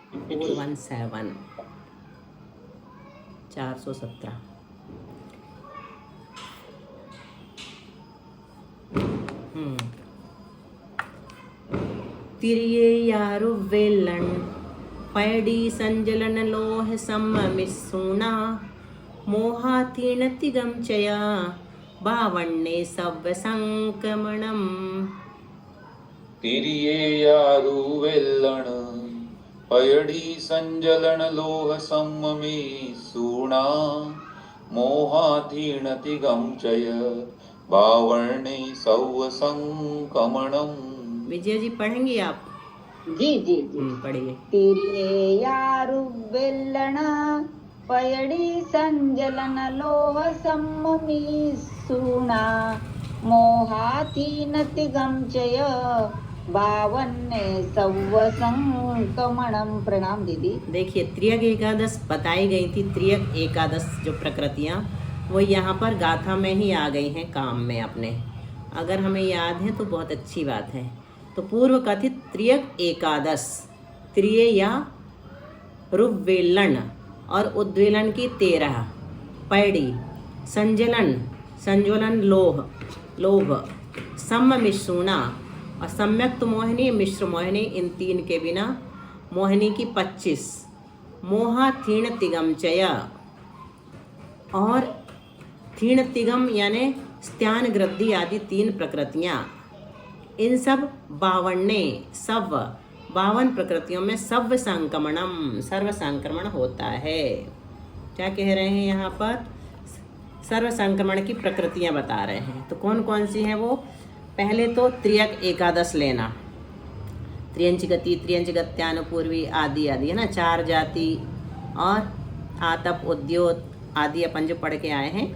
417 417। तिरिये यारु वेलन पैडी संजलन लोह सम्मिसूना मोहातीन तिगम चया बावन्ने सव्य संक्रमणम। तिरिये यारु वेल्लण पयडी संजलन लोह सम्मिसूना मोहाधीन तिगम चय बावन्ने सव्य संक्रमणम। विजय जी पढ़ेंगी आप? जी जी जी पढ़िए। तिरिये यारु वेल्लण पयडी संजलन लोह सम्मिसूना मोहातीन तिगम चय बावन्ने सव्व संकमणम। प्रणाम दीदी। देखिए त्रियक एकादश बताई गई थी। त्रियक एकादश जो प्रकृतियाँ वो यहाँ पर गाथा में ही आ गई हैं काम में अपने। अगर हमें याद है तो बहुत अच्छी बात है। तो पूर्व कथित त्रियक एकादश त्रिय या रुवेलन और उद्वेलन की 13 पैडी संजलन संज्वलन लोभ सम्मिश्रूणा और सम्यक्त मोहिनी मिश्र मोहिनी इन 3 के बिना मोहिनी की 25 मोहा थीण तिगम चया और थीण तिगम यानी स्त्यान गृद्धि आदि 3 प्रकृतियाँ। इन सब 52 प्रकृतियों में सर्व संक्रमण होता है। क्या कह रहे हैं यहाँ पर? सर्व संक्रमण की प्रकृतियाँ बता रहे हैं। तो कौन कौन सी हैं वो? पहले तो त्रियक एकादश लेना। त्रियंच गति त्रियंच गत्यानुपूर्वी आदि आदि है ना, 4 जाति और आतप उद्योत आदि अपन जो पढ़ के आए हैं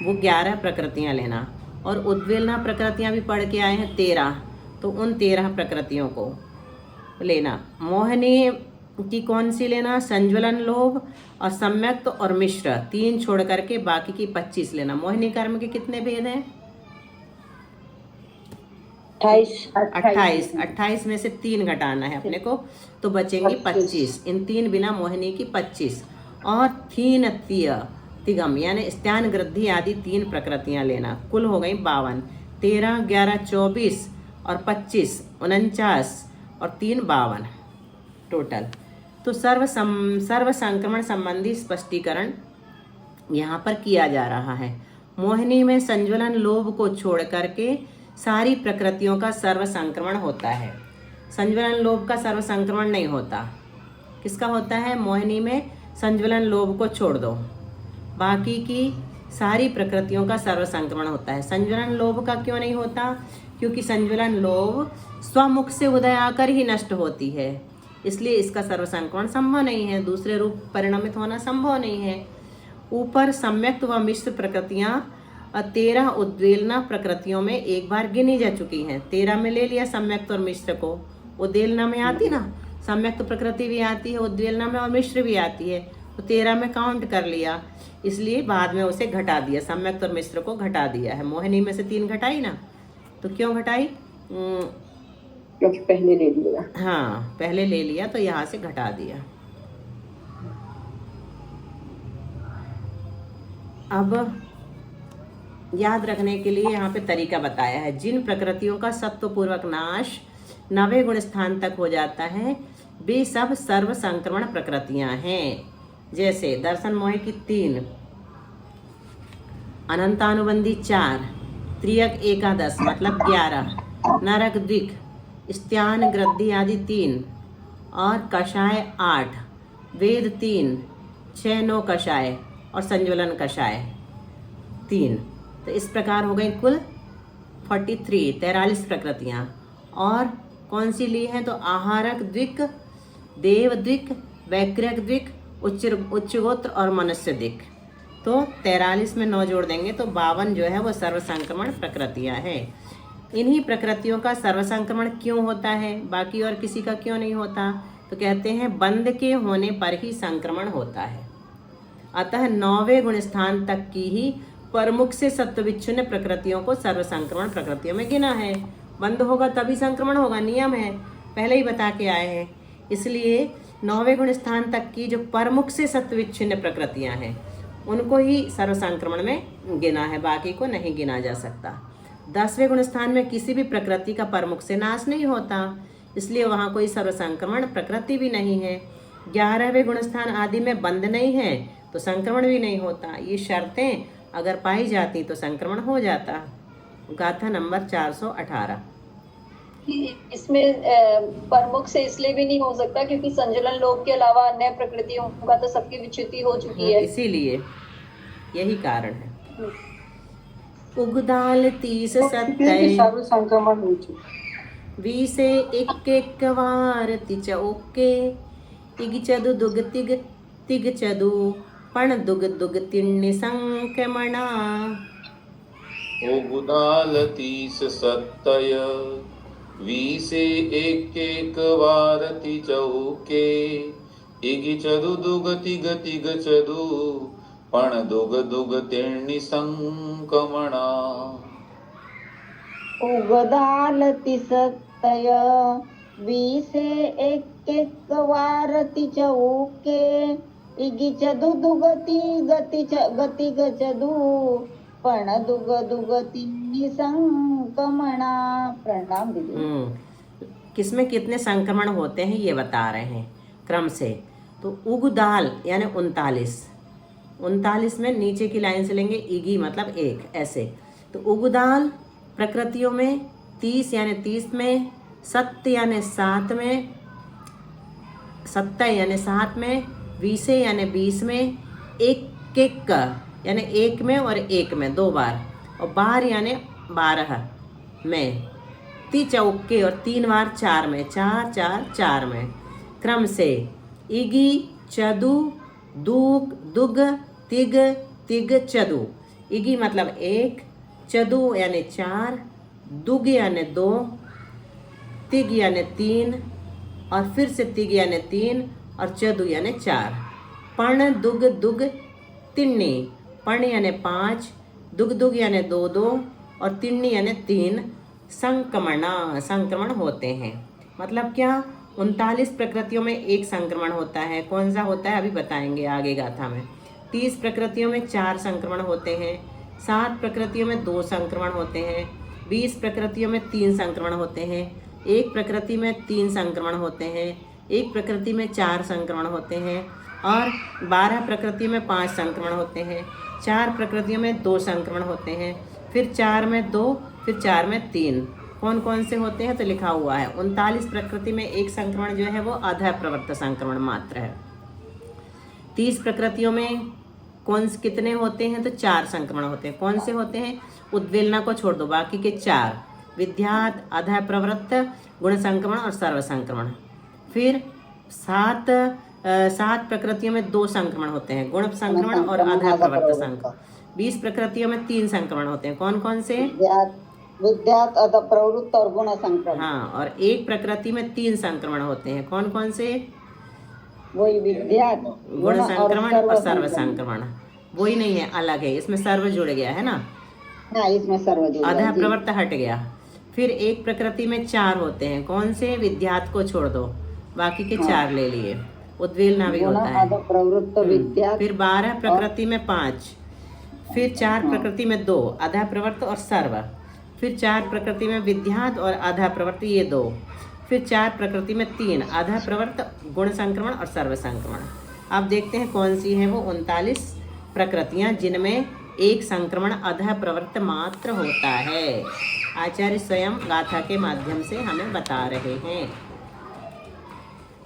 वो 11 प्रकृतियाँ लेना। और उद्वेलना प्रकृतियाँ भी पढ़ के आए हैं 13। तो उन 13 प्रकृतियों को लेना। मोहिनी की कौन सी लेना? संज्वलन लोभ और सम्यक्त और मिश्र 3 छोड़ करके बाकी की 25 लेना। मोहिनी कर्म के कितने भेद हैं? 28 में से 3 घटाना है अपने को, तो बचेंगी 25। इन 3 बिना मोहिनी की 25 और थीन तिगम यानी स्त्यान गृद्धि आदि 3 प्रकृतियां लेना। कुल हो गई 52। 13 11 24 और 25 49 और 3 52 टोटल। तो सर्व संक्रमण संबंधी स्पष्टीकरण यहाँ पर किया जा रहा है। मोहिनी में संज्वलन लोभ को छोड़ करके सारी प्रकृतियों का सर्व संक्रमण होता है। संज्वलन लोभ का सर्व संक्रमण नहीं होता। किसका होता है? मोहिनी में संज्वलन लोभ को छोड़ दो, बाकी की सारी प्रकृतियों का सर्व संक्रमण होता है। संज्वलन लोभ का क्यों नहीं होता? क्योंकि संज्वलन लोभ स्वमुख से उदय आकर ही नष्ट होती है, इसलिए इसका सर्व संक्रमण संभव नहीं है। दूसरे रूप परिणमित होना संभव नहीं है। ऊपर सम्यक्त व मिश्र प्रकृतियाँ 13 उद्वेलना प्रकृतियों में एक बार गिनी जा चुकी हैं। 13 में ले लिया सम्यक्त और मिश्र को। उद्वेलना में आती ना, सम्यक्त प्रकृति भी आती है, उद्वेलना में और मिश्र भी आती है, तो 13 में काउंट कर लिया, इसलिए बाद में उसे घटा दिया। सम्यक्त और मिश्र को घटा दिया है। मोहिनी में से 3 घटाई ना, तो क्यों घटाई? क्योंकि पहले ले लिया। हाँ, पहले ले लिया तो यहाँ से घटा दिया। अब याद रखने के लिए यहाँ पे तरीका बताया है। जिन प्रकृतियों का सत्वपूर्वक नाश 9वें गुण स्थान तक हो जाता है वे सब सर्व संक्रमण प्रकृतियाँ हैं। जैसे दर्शन मोह की 3, अनंतानुबंधी 4, त्रियक एकादश मतलब 11, नरक दिक स्त्यान गृद्धि आदि 3 और कषाय 8, वेद 3, 6 9 कषाय और संज्वलन कषाय 3। तो इस प्रकार हो गई कुल 43 प्रकृतियाँ। और कौन सी ली हैं? तो आहारक द्विक, देव द्विक, वैक्रक द्विक, उच्चगोत्र और मनुष्य दिक। तो 43 में 9 जोड़ देंगे तो 52 जो है वो सर्व संक्रमण प्रकृतियाँ हैं। इन्हीं प्रकृतियों का सर्व संक्रमण क्यों होता है, बाकी और किसी का क्यों नहीं होता? तो कहते हैं बंध के होने पर ही संक्रमण होता है। अतः 9वें गुण स्थान तक की ही परमुख से सत्वविच्छिन्न प्रकृतियों को सर्व संक्रमण प्रकृतियों में गिना है। बंद होगा तभी संक्रमण होगा, नियम है, पहले ही बता के आए हैं। इसलिए 9वें गुण स्थान तक की जो परमुख से सत्विच्छिन्न प्रकृतियां हैं उनको ही सर्व संक्रमण में गिना है, बाकी को नहीं गिना जा सकता। 10वें गुण स्थान में किसी भी प्रकृति का परमुख से नाश नहीं होता, इसलिए वहाँ कोई सर्व संक्रमण प्रकृति भी नहीं है। 11वें गुण स्थान आदि में बंद नहीं है तो संक्रमण भी नहीं होता। ये शर्तें अगर पाई जाती तो संक्रमण हो जाता। गाथा नंबर 418। इसमें प्रमुख से इसलिए भी नहीं हो सकता क्योंकि संजलन लोक के अलावा अन्य प्रकृतियों का तो सबकी विच्युति हो चुकी है, इसीलिए यही कारण है। उगदाल 30 सत्तय सर्व संक्रमण हो चुका। 20 एक वार तिच ओके तिग चदु दुग तिग तिग चदु पण दुग दुग तिण्य संक्रमणा। ओगुदाल 30 सत्तय 20 एक वारति चौके इगि चदु दुग तिग तिग चदु पण दुग दुग तिण्णि संकमणा। उगदालति सत्तय 20 एक वारति चौके इगि चदु दुगति गति गति गचदु पण दुग दुगति संक्रमणा। प्रणाम दीदी। किसमें कितने संक्रमण होते हैं ये बता रहे हैं क्रम से। तो उगदाल यानी 39 में नीचे की लाइन से लेंगे, इगी मतलब एक, ऐसे। तो उगदाल प्रकृतियों में 30 यानी 30 में, सत्य यानी 7 में, सत्तय यानी 7 में, 20 यानी 20 में, एक यानी 1 में और 1 में 2 बार, और बार यानी 12 में, ती चौके और 3 बार 4 में, 4 4 4 में, क्रम से इगी चदु दुग दुग तिग तिग चदु। इगी मतलब 1, चदु यानी 4, दुग यानी 2, तिग यानी 3, और फिर से तिग यानी 3 और चदु यानी 4। पण दुग दुग तिन्नी, पण यानी 5, दुग दुग यानी 2 2 और तिन्नी यानी 3 संक्रमण होते हैं। मतलब क्या, 39 प्रकृतियों में एक संक्रमण होता है। कौन सा होता है अभी बताएंगे आगे गाथा में। 30 प्रकृतियों में 4 संक्रमण होते हैं, 7 प्रकृतियों में 2 संक्रमण होते हैं, 20 प्रकृतियों में 3 संक्रमण होते हैं, 1 प्रकृति में 3 संक्रमण होते हैं, 1 प्रकृति में 4 संक्रमण होते हैं, और 12 प्रकृति में 5 संक्रमण होते हैं, 4 प्रकृतियों में 2 संक्रमण होते हैं, फिर 4 में 2, फिर 4 में 3। कौन कौन से होते हैं तो लिखा हुआ है। 39 प्रकृति में एक संक्रमण जो है वो आधा प्रवृत्त संक्रमण मात्र है। 30 प्रकृतियों में कितने होते हैं तो 4 संक्रमण होते हैं। कौन से होते हैं, उद्वेलना को छोड़ दो, बाकी के 4, विद्यात, आधा प्रवृत्त, गुण संक्रमण और सर्व संक्रमण। फिर 7 प्रकृतियों में 2 संक्रमण होते हैं, गुण संक्रमण और आधा प्रवृत्त संक्रमण। 20 प्रकृतियों में 3 संक्रमण होते हैं। कौन कौन से, विद्यात, आधा प्रवृत्त और गुण संक्रमण। हाँ, और 1 प्रकृति में 3 संक्रमण होते हैं। कौन कौन से, वही विद्यात, गुण संक्रमण और सर्व संक्रमण। वही नहीं है, अलग है, इसमें सर्व जुड़ गया है ना। हाँ, इसमें सर्व जुड़ गया, आधा प्रवृत्त हट गया। फिर 1 प्रकृति में 4 होते हैं। कौन से, विद्यात को छोड़ दो, बाकी के 4 ले लिए। उद्वेलना भी होता है। प्रवृत्त विद्यात। फिर 12 प्रकृति में 5, फिर 4 प्रकृति में 2, आधा प्रवृत्त और सर्व, फिर 4 प्रकृति में विद्यात और आधा प्रवृत्त, ये 2, फिर 4 प्रकृति में 3, आधा प्रवृत्त, गुण संक्रमण और सर्व संक्रमण। अब देखते हैं कौन सी है वो 39 प्रकृतियां जिनमें एक संक्रमण आधा प्रवृत्त मात्र होता है। आचार्य स्वयं गाथा के माध्यम से हमें बता रहे हैं।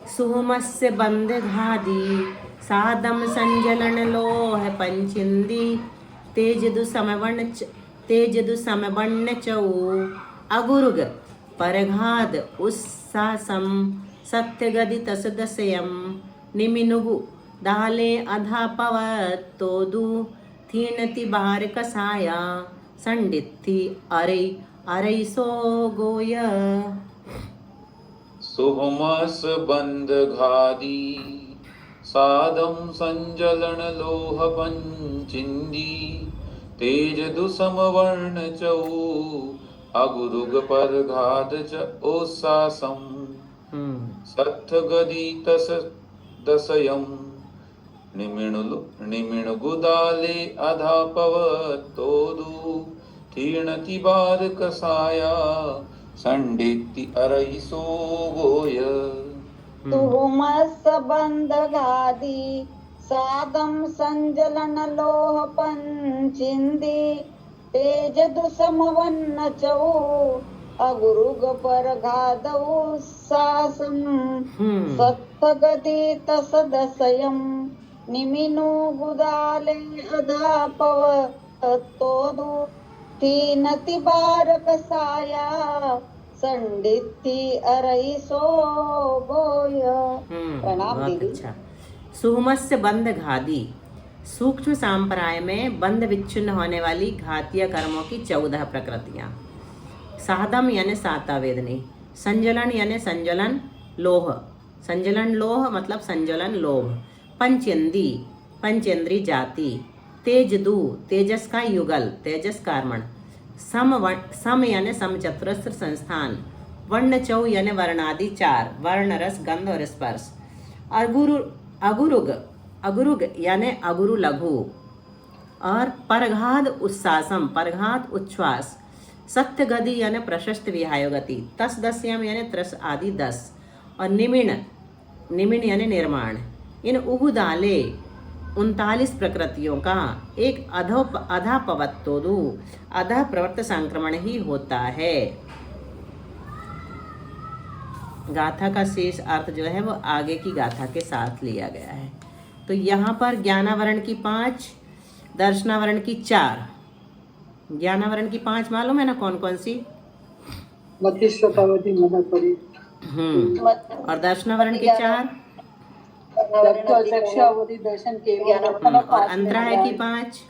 सुमस्य बंध घादी सादम संजलन लोह पंचिंदी तेज दु समवर्ण चौ अगुरुग परघाद उस्सासम सत्य गदि तसदसयम निमिनुगु दाले अधा पवत्तोदु थीनति बार कसाया संडित्थि अरै सो गोय। सुहमस बंध घादी सादम संजलन लोह पंचिंदी तेज दुसम वर्ण चौ अगुरुग परघाद च ओसासम सत्थ गदी दशयम् निमिणुगुदाले अधापवत्तोदु तीर्णति बारकसाया संडित्ति अरहिसो गोय। तुहुमस बंधगादि सादम संजलन लोह पंचिंदी तेज दुसमवन्न चौ अगुरुग पर घादौ सासम सत्तगति तसदसयम निमिनु गुदाले अधापव तोदु तीनति बारक साया संडित्ति अरहिसो गोय। प्रणाम बहुत दीदी। अच्छा। सुहुमस्य बंध घादी, सूक्ष्म सांप्राय में बंध विच्छिन्न होने वाली घातीय कर्मों की 14 प्रकृतियां। साधम यानी साता वेदनी, संजलन यानी संजलन लोह, संजलन लोह मतलब संजलन लोभ, पंचेंदी पंचेंद्री जाति, तेजदु तेजस का युगल तेजस कार्मण, सम यानी समचतुरस्र संस्थान, वर्ण चौ यानी वर्णादि 4 वर्ण रस गंध और स्पर्श, अगुरुग यानी अगुरु लघु, और परघाद उच्छ्वासम परघाद उच्छ्वास, सत्य गति यानी प्रशस्त विहाय गति, तस दस्यम यानी त्रस आदि 10, और निमिण यानी निर्माण। इन उहुदाले 39 प्रकृतियों का एक अधा पवत्तोदु अधा प्रवृत्त संक्रमण ही होता है। गाथा का शेष अर्थ जो है वो आगे की गाथा के साथ लिया गया है। तो यहाँ पर ज्ञानावरण की 5, दर्शनावरण की 4। ज्ञानावरण की 5 मालूम है ना कौन कौन सी? और दर्शनावरण की 4 दर्शन के और अंतराय की 5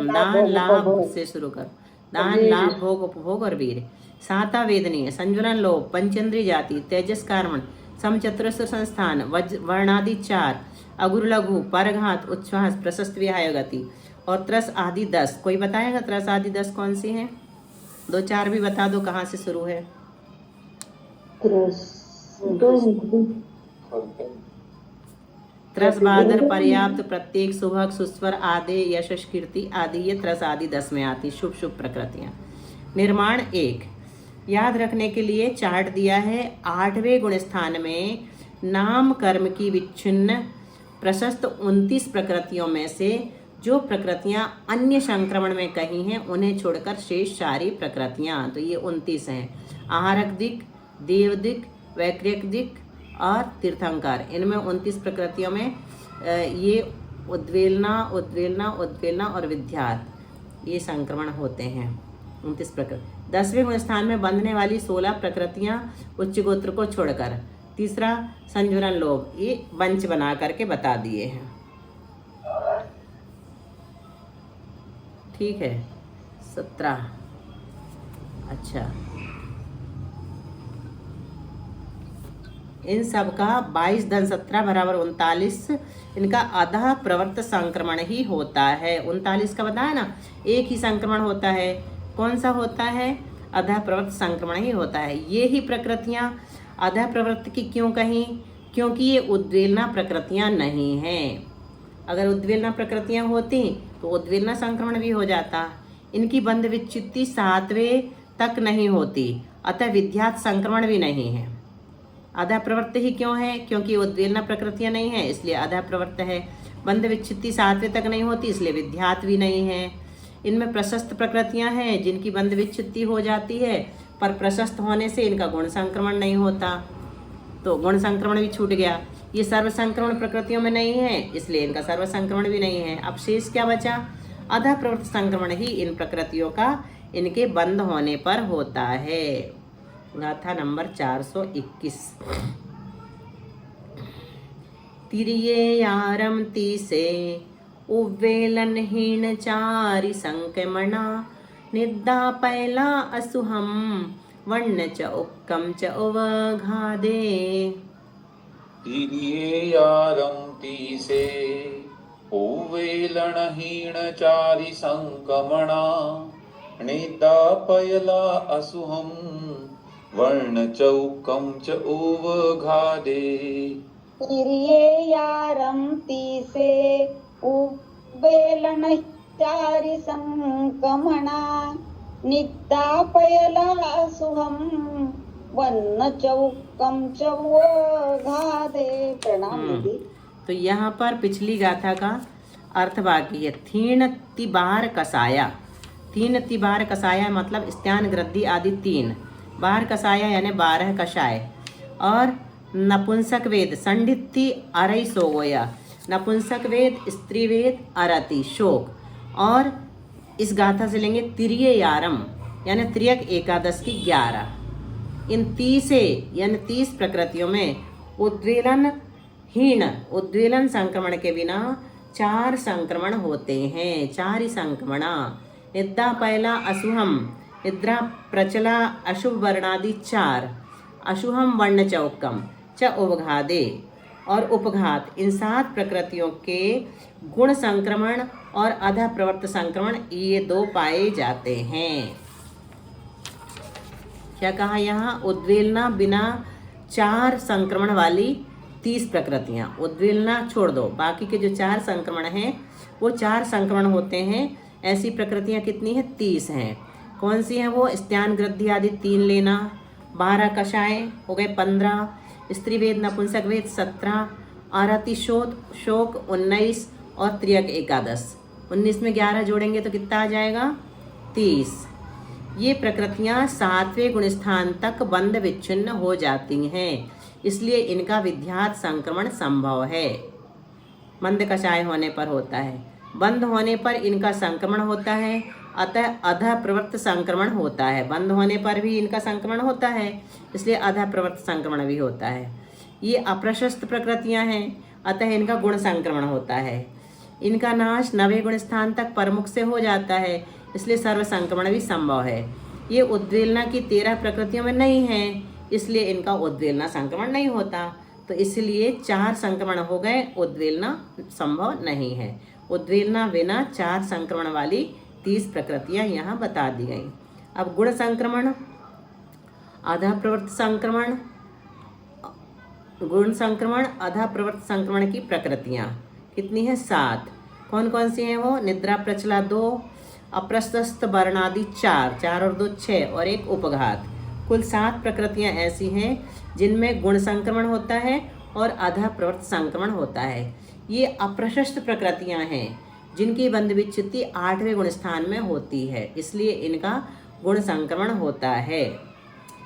दान लाभ से शुरू कर, दान लाभ भोग उपभोग और वीर। साता वेदनीय, संजुलन लोभ, पंचेंद्रिय जाति, तेजस कार्मण, समचतुरस्र संस्थान, वर्णादि 4, अगुरु लघु, परघात उच्छ्वास, प्रशस्त विहाय गति और त्रस आदि 10। कोई बताएगा त्रस आदि 10 कौन सी हैं? 2-4 भी बता दो कहाँ से शुरू है। त्रस बादर पर्याप्त प्रत्येक सुभग सुस्वर आदि यशस कीर्ति आदि ये त्रस आदि 10 में आती शुभ शुभ प्रकृतियां। निर्माण 1 याद रखने के लिए चार्ट दिया है। 8वें गुण स्थान में नाम कर्म की विच्छिन्न प्रशस्त 29 प्रकृतियों में से जो प्रकृतियां अन्य संक्रमण में कही हैं उन्हें छोड़कर शेष सारी प्रकृतियां, तो ये 29 हैं। आहारक दिक, देव दिक, वैक्रिक दिक और तीर्थंकर, इनमें 29 प्रकृतियों में ये उद्वेलना और विद्यार्थ ये संक्रमण होते हैं। 29 प्रकृति। 10वें गुण स्थान में बंधने वाली 16 प्रकृतियां उच्च गोत्र को छोड़कर। तीसरा संजुलन लोभ, ये वंच बना करके बता दिए हैं। ठीक है। 17 अच्छा, इन सब का 22 धन 17 बराबर 39 इनका आधा प्रवृत्त संक्रमण ही होता है। 39 का बताया ना, एक ही संक्रमण होता है। कौन सा होता है? आधा प्रवृत्त संक्रमण ही होता है। ये ही प्रकृतियां आधा प्रवृत्त की क्यों कहीं? क्योंकि ये उद्वेलना प्रकृतियां नहीं हैं। अगर उद्वेलना प्रकृतियां होती तो उद्वेलना संक्रमण भी हो जाता। इनकी बंध विच्युति 7वें तक नहीं होती, अतः विद्यार्थ संक्रमण भी नहीं है। आधा प्रवृत्त ही क्यों है? क्योंकि उद्वेलना प्रकृतियां नहीं है, इसलिए आधा प्रवृत्त है। बंध विच्छित्ति 7वें तक नहीं होती, इसलिए विद्यार्थ भी नहीं है। इनमें प्रशस्त प्रकृतियां हैं जिनकी बंध विच्छित्ति हो जाती है, पर प्रशस्त होने से इनका गुण संक्रमण नहीं होता, तो गुण संक्रमण भी छूट गया। ये सर्व संक्रमण प्रकृतियों में नहीं है, इसलिए इनका सर्व संक्रमण भी नहीं है। अब शेष क्या बचा? आधा प्रवृत्त संक्रमण ही इन प्रकृतियों का इनके बंद होने पर होता है। गाथा नंबर 421। तिर्येयारम तीसे उव्वेलनहीन चारि संक्रमणा निद्दा पैला असुहम वर्ण च उक्कम च उवघादे। तिर्येयारम तीसे उव्वेलनहीन चारि संक्रमणा निद्दा पैला असुहम वर्ण चौकम च उवघादे तिर्येयारंती से उबेलन चारि संकमणा नित्तापयला सुहम वन्न चौकम चौघादे। प्रणाम दीदी। तो यहाँ पर पिछली गाथा का अर्थ बाकी है। थीन तिबार कसाया, तीन तिबार कसाया मतलब स्त्यान गृद्धि आदि तीन, बार कसाया यानी 12 कषाय, और नपुंसक वेद संडित्ति अरई सोवया, नपुंसक वेद स्त्री वेद अरति शोक। और इस गाथा से लेंगे तिर्य यारम यानी त्रियक एकादश की 11। इन 30 यानी 30 प्रकृतियों में उद्वेलन संक्रमण के बिना 4 संक्रमण होते हैं। 4 ही संक्रमणा। निद्रा पहला अशुहम, निद्रा प्रचला अशुभ वर्णादि 4, अशुहम वर्ण चौकम च उपघादे और उपघात, इन 7 प्रकृतियों के गुण संक्रमण और अधा प्रवृत्त संक्रमण ये 2 पाए जाते हैं। क्या कहा यहाँ? उद्वेलना बिना 4 संक्रमण वाली 30 प्रकृतियाँ। उद्वेलना छोड़ दो, बाकी के जो 4 संक्रमण हैं वो 4 संक्रमण होते हैं। ऐसी प्रकृतियाँ कितनी हैं? 30 हैं। कौन सी हैं वो? स्त्यान गृद्धि आदि 3 लेना, 12 कषाय हो गए 15, स्त्री वेद नपुंसक वेद 17, आरति शोक 19 और त्रियक एकादश 19 में 11 जोड़ेंगे तो कितना आ जाएगा? 30। ये प्रकृतियाँ 7वें गुणस्थान तक बंद विच्छिन्न हो जाती हैं, इसलिए इनका विद्यात संक्रमण संभव है। मंद कषाय होने पर होता है, बंद होने पर इनका संक्रमण होता है, अतः अधा प्रवृत्त संक्रमण होता है। बंद होने पर भी इनका संक्रमण होता है, इसलिए अधा प्रवृत्त संक्रमण भी होता है। ये अप्रशस्त प्रकृतियां हैं, अतः इनका गुण संक्रमण होता है। इनका नाश 9वें गुण स्थान तक प्रमुख से हो जाता है, इसलिए सर्व संक्रमण भी संभव है। ये उद्वेलना की 13 प्रकृतियों में नहीं है, इसलिए इनका उद्वेलना संक्रमण नहीं होता। तो इसलिए 4 संक्रमण हो गए, उद्वेलना संभव नहीं है। उद्वेलना बिना 4 संक्रमण वाली 30 प्रकृतियां यहाँ बता दी गई। अब गुण संक्रमण, आधा प्रवृत्त संक्रमण, गुण संक्रमण, आधा प्रवृत्त संक्रमण की प्रकृतियां कितनी है? 7। कौन कौन सी हैं वो? निद्रा प्रचला 2, अप्रशस्त वर्णादि 4, 4 और 2 6 और एक उपघात। कुल 7 प्रकृतियां ऐसी हैं जिनमें गुण संक्रमण होता है और आधा प्रवृत्त संक्रमण होता है। ये अप्रशस्त प्रकृतियां हैं जिनकी बंध विच्छित्ति 8वें गुण स्थान में होती है, इसलिए इनका गुण संक्रमण होता है।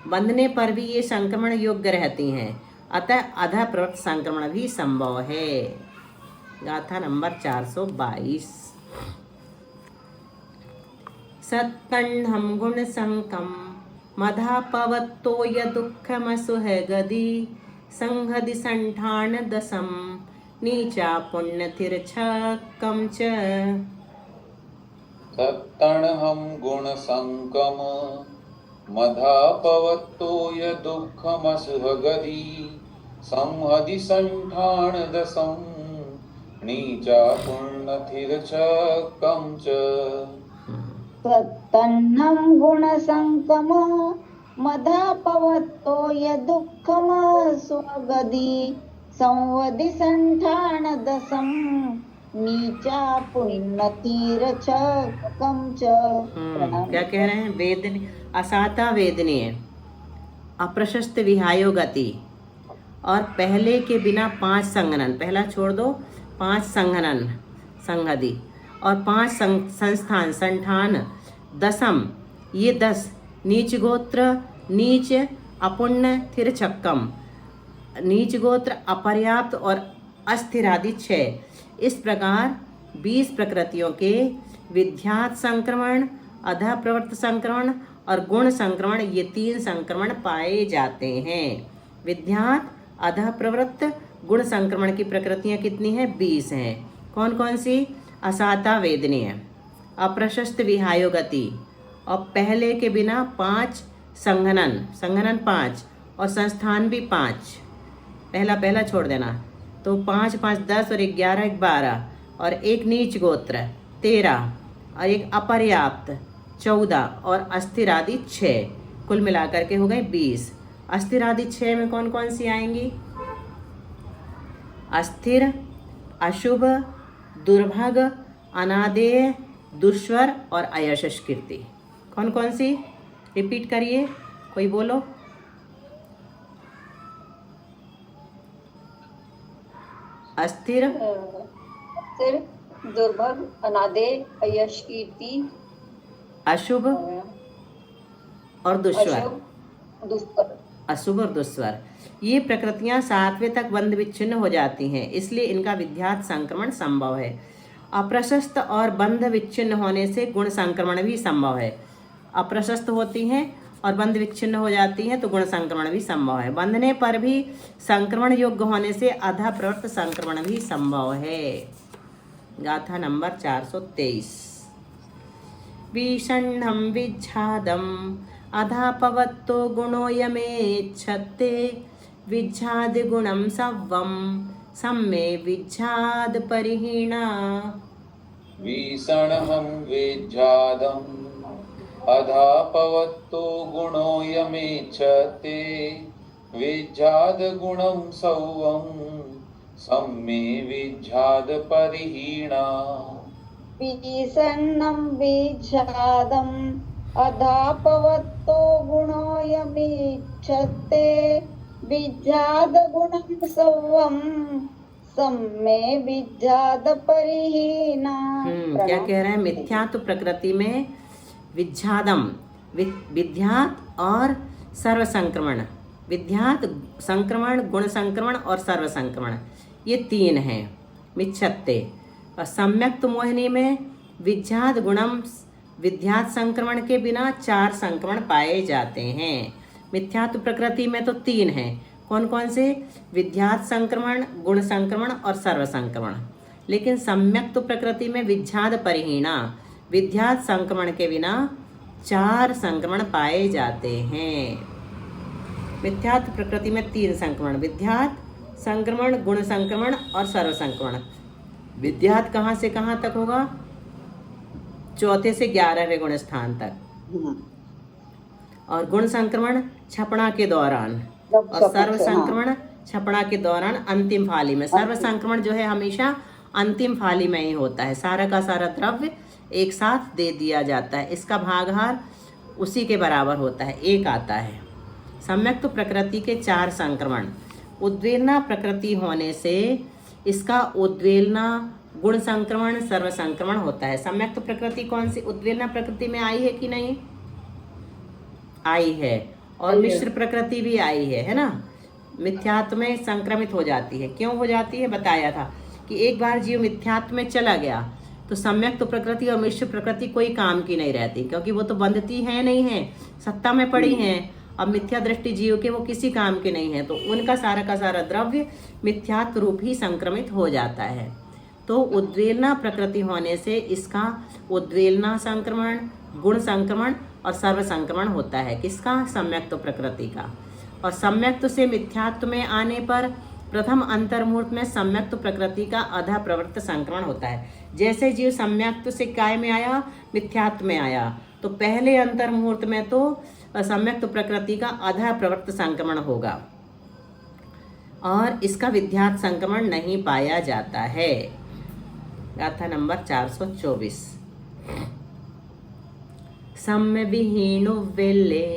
बंधने पर भी ये संक्रमण योग्य रहती हैं, अतः आधा प्रवृत्त संक्रमण भी संभव है। गाथा नंबर 422। सत्कण्ठं गुण संकम मधापवत्तो यदुःखमसुह गदी संहदि संठान दशम नीचा पुण्यतिर्छकम च। सत्तणहं गुणसंकम मधापवत्तो यदुःखमसुहगदी संहदि संठान दशम नीचा पुण्यतिर्छकम च। तन्नं गुणसंकम मधापवत्तो यदुःखम सुगदी संवदि संठान दशम नीचा पुण्यतिर्छकम च। क्या कह रहे हैं? वेदनी असाता वेदनीय, अप्रशस्त विहायो गति और पहले के बिना 5 संघनन, पहला छोड़ दो, 5 संघनन संहदी और 5 संस्थान संठान दशम, ये 10 नीच गोत्र नीच अपुण्य तिर्छक्कम, नीच गोत्र अपर्याप्त और अस्थिर आदि 6। इस प्रकार 20 प्रकृतियों के विद्यात संक्रमण, अधा प्रवृत्त संक्रमण और गुण संक्रमण, ये 3 संक्रमण पाए जाते हैं। विद्यात, अधा प्रवृत्त, गुण संक्रमण की प्रकृतियां कितनी हैं? 20 हैं। कौन कौन सी? असाता वेदनीय, अप्रशस्त विहायो गति और पहले के बिना 5 संघनन 5 और संस्थान भी 5। पहला छोड़ देना, तो 5 5 10 और 11 12 और एक नीच गोत्र 13 और एक अपर्याप्त 14 और अस्थिर आदि 6। कुल मिलाकर के हो गए 20। अस्थिर आदि 6 में कौन कौन सी आएंगी? अस्थिर, अशुभ, दुर्भग, अनादेय, दुष्वर और अयशस कीर्ति। कौन कौन सी? रिपीट करिए, कोई बोलो। अस्थिर, फिर दुर्भग, अनादेय, अयश कीर्ति, अशुभ और दुष्वर। अशुभ, दुष्कर। अशुभ और दुष्वर, ये प्रकृतियां 7वें तक बंध विच्छिन्न हो जाती हैं, इसलिए इनका विद्यात संक्रमण संभव है। अप्रशस्त और बंध विच्छिन्न होने से गुण संक्रमण भी संभव है। अप्रशस्त होती हैं और बंध विच्छिन्न हो जाती हैं तो गुण संक्रमण भी संभव है। बंधने पर भी संक्रमण योग्य होने से अधा प्रवृत्त संक्रमण भी संभव है। गाथा नंबर 423। विषण्णं विच्छादम अधापवत्तो गुणो यमेच्छते विच्छाद गुणं सव्वं सम्मे विच्छाद परिहीणा। विषणहं विज्झादम् अधापवत्तो गुणो यमेच्छते विज्झाद गुणं सौवं सम्मे विज्झाद परिहीणा। विषण्णं विच्छादम् अधापवत्तो गुणोऽयमीक्षते विज्झाद गुणं सव्वं सम्मे विज्झाद परिहीना। क्या कह रहे हैं? मिथ्यात्व प्रकृति में विज्झादम, विद्यात और सर्व संक्रमण, विद्यात संक्रमण, गुण संक्रमण और सर्व संक्रमण, ये 3 हैं मिच्छत्ते। और सम्यक्त मोहिनी में विज्झात गुणम विद्यात संक्रमण के बिना 4 संक्रमण पाए जाते हैं। मिथ्यात्व प्रकृति में तो 3 हैं। कौन कौन से? विद्यात संक्रमण, गुण संक्रमण और सर्व संक्रमण। लेकिन सम्यक्त प्रकृति में विज्झाद परिहीणा, विद्यात संक्रमण के बिना 4 संक्रमण पाए जाते हैं। मिथ्यात्व प्रकृति में 3 संक्रमण, विद्यात संक्रमण, गुण संक्रमण और सर्व संक्रमण। विद्यात कहाँ से कहाँ तक होगा? 4 से 11वें गुण स्थान तक। और गुण संक्रमण छपड़ा के दौरान, और सर्व संक्रमण छपड़ा के दौरान अंतिम फाली में। सर्व संक्रमण जो है हमेशा अंतिम फाली में ही होता है। सारा का सारा द्रव्य एक साथ दे दिया जाता है, इसका भागहार उसी के बराबर होता है, 1 आता है। सम्यक्त प्रकृति के 4 संक्रमण। उद्वेलना प्रकृति होने से इसका उद्वेलना, गुण संक्रमण, सर्व संक्रमण होता है। सम्यक्त प्रकृति कौन सी? उद्वेलना प्रकृति में आई है कि नहीं? आई है। और मिश्र प्रकृति भी आई है ना? मिथ्यात्व में संक्रमित हो जाती है। क्यों हो जाती है? बताया था कि एक बार जीव मिथ्यात्व में चला गया तो सम्यक्त प्रकृति और मिश्र प्रकृति कोई काम की नहीं रहती, क्योंकि वो तो बंधती है नहीं है, सत्ता में पड़ी हैं। अब मिथ्या दृष्टि जीव के वो किसी काम के नहीं है, तो उनका सारा का सारा द्रव्य मिथ्यात्व रूप ही संक्रमित हो जाता है। तो उद्वेलना प्रकृति होने से इसका उद्वेलना संक्रमण, गुण संक्रमण और सर्व संक्रमण होता है। किसका? सम्यक्त प्रकृति का। और सम्यक्त से मिथ्यात्व में आने पर प्रथम अंतर्मुहूर्त में सम्यक्त प्रकृति का अधा प्रवृत्त संक्रमण होता है। जैसे जीव सम्यक्त से काय में आया, मिथ्यात्व में आया, तो पहले अंतर्मुहूर्त में तो सम्यक्त प्रकृति का अधा प्रवृत्त संक्रमण होगा और इसका विद्यात संक्रमण नहीं पाया जाता है। गाथा नंबर 424। सम्य विहीणु वेल्ले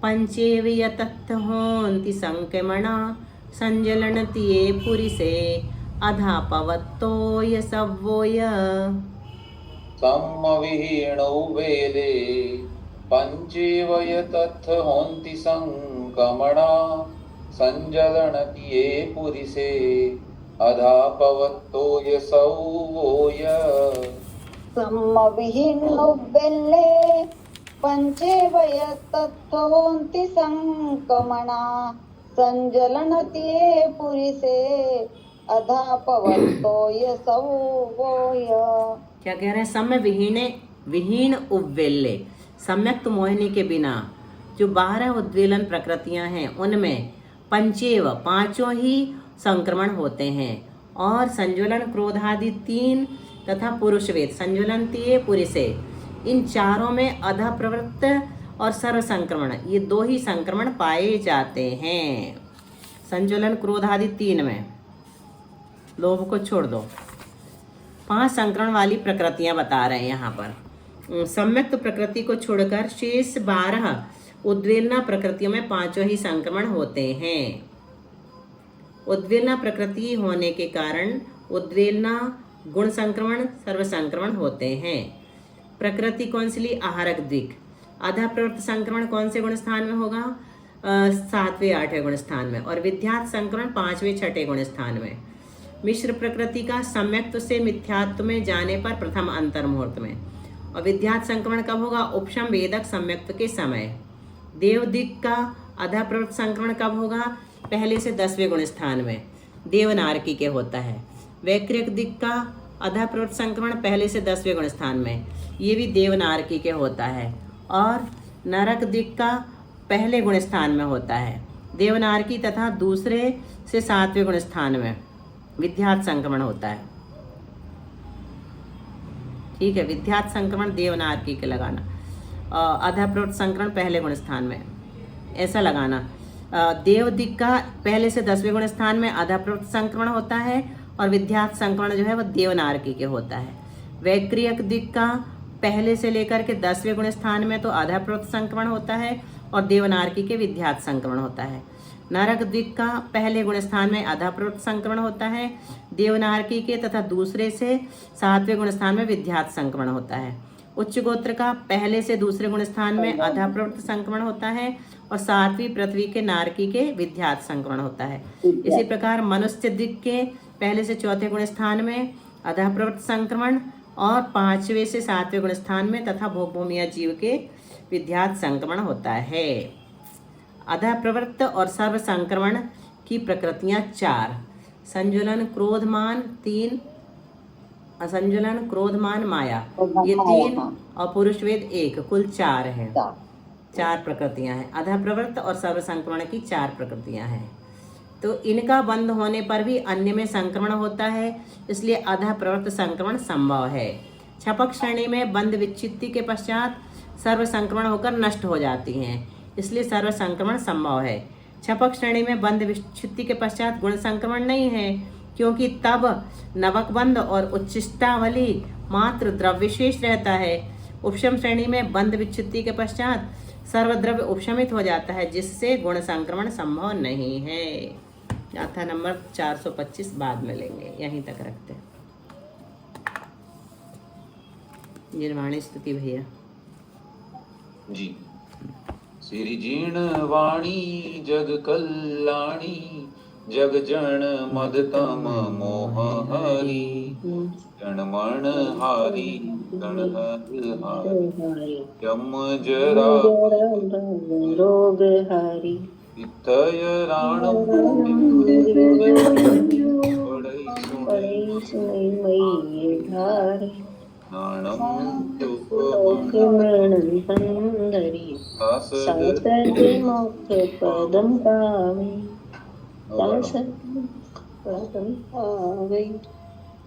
पंचेव यतत्थ होन्ति संक्रमणा संजलनतिये पुरिसे अधापवत्तो यसव्वोय। सम्मविहीणौ वेले पंचेव यतत्थ होन्ति संक्रमणा संजलनति ये पुरिसे अधापवत्तो यसव्वोय। सम्मविहीणौ वेल्ले पंचेव यतत्थ होन्ति संक्रमणा संजलनति पुरिसे अधापवत्तो यसव्वोय। क्या कह रहे हैं? सम्य विहीन उव्वेल्ले, सम्यक्त मोहिनी के बिना जो 12 उद्वेलन प्रकृतियां हैं उनमें पंचेव 5 ही संक्रमण होते हैं। और संज्वलन क्रोधादि 3 तथा पुरुषवेद संज्वलनतीय पुरुषे, इन 4 में अधा प्रवृत्त और सर्व संक्रमण, ये 2 ही संक्रमण पाए जाते हैं। संज्वलन क्रोध आदि 3 में, लोभ को छोड़ दो। 5 संक्रमण वाली प्रकृतियां बता रहे हैं यहाँ पर। सम्यक्त प्रकृति को छोड़कर शेष 12 उद्वेलना प्रकृतियों में 5 ही संक्रमण होते हैं। उद्वेलना प्रकृति होने के कारण उद्वेलना, गुण संक्रमण, सर्व संक्रमण होते हैं। प्रकृति कौन सी ली? आहारक दिक। आधा प्रवृत्त संक्रमण कौन से गुण स्थान में होगा? 7वें 8वें गुण स्थान में। और विध्यात संक्रमण 5वें 6ठे गुण स्थान में। मिश्र प्रकृति का सम्यक्त्व से मिथ्यात्व में जाने पर प्रथम अंतर मुहूर्त में। और विध्यात संक्रमण कब होगा? उपशम वेदक सम्यक्त्व के समय। देव दिक का अधा प्रवृत्त संक्रमण कब होगा? पहले से 10वें गुण स्थान में, देवनारकी के होता है। वैक्रिक दिक का अधा प्रवृत्त संक्रमण पहले से 10वें गुण स्थान में, ये भी देवनारकी के होता है। और नरक दिक का पहले गुण स्थान में होता है, देवनारकी तथा दूसरे से 7वें गुण स्थान में विध्यात संक्रमण होता है। ठीक है, विध्यात संक्रमण देवनारकी के लगाना, अधा प्रवृत्त संक्रमण पहले गुण स्थान में, ऐसा लगाना। देव दिक का पहले से 10वें गुण स्थान में अधा प्रवृत्त संक्रमण होता है और विध्यात संक्रमण जो है वह देवनारकी के होता है। वैक्रियक दिक का पहले से लेकर के 10वें गुण स्थान में तो आधा प्रवृत्त संक्रमण होता है और देवनारकी के विध्यात संक्रमण होता है। नरक दिक का पहले गुण स्थान में आधा प्रवृत्त संक्रमण होता है देवनारकी के, तथा दूसरे से 7वें गुण स्थान में विध्यात संक्रमण होता है। उच्च गोत्र का पहले से दूसरे गुण स्थान में आधा प्रवृत्त संक्रमण होता है और 7वीं पृथ्वी के नारकी के विध्यात संक्रमण होता है। इसी प्रकार मनुष्य दिक के पहले से 4थे गुण स्थान में आधा प्रवृत्त संक्रमण और 5वें से 7वें गुण स्थान में तथा भोगभूमिया जीव के विध्यात संक्रमण होता है। अधा प्रवृत्त और सर्व संक्रमण की प्रकृतियां 4, संज्वलन क्रोधमान 3, असंज्वलन क्रोधमान माया ये 3 और पुरुष वेद 1, कुल 4 है। 4 प्रकृतियां हैं। अधा प्रवृत्त और सर्व संक्रमण की 4 प्रकृतियां हैं। तो इनका बंद होने पर भी अन्य में संक्रमण होता है, इसलिए अधा प्रवृत्त संक्रमण संभव है। छपक श्रेणी में बंद विच्छित्ति के पश्चात सर्व संक्रमण होकर नष्ट हो जाती हैं, इसलिए सर्व संक्रमण संभव है। छपक श्रेणी में बंद विच्छित्ति के पश्चात गुण संक्रमण नहीं है, क्योंकि तब नवकबंध और उच्छिष्टावली मात्र द्रव्य शेष रहता है। उपशम श्रेणी में बंद विच्छित्ति के पश्चात सर्वद्रव्य उपशमित हो जाता है, जिससे गुण संक्रमण संभव नहीं है। गाथा नंबर 425 बाद में लेंगे, यहीं तक रखते हैं। निर्वाणी स्तुति भैया जी। श्री जीर्ण वाणी जग कल्याणी, जग जन मदतम मोह हरि, जन मण हारी गण हारी, यम जरा रोग हारी, इतय राण पड़ई सुनई मई धारी, नाणम मृणन पंदरी, सासति मोक्ष पदम पावे, सासति पदम पावे।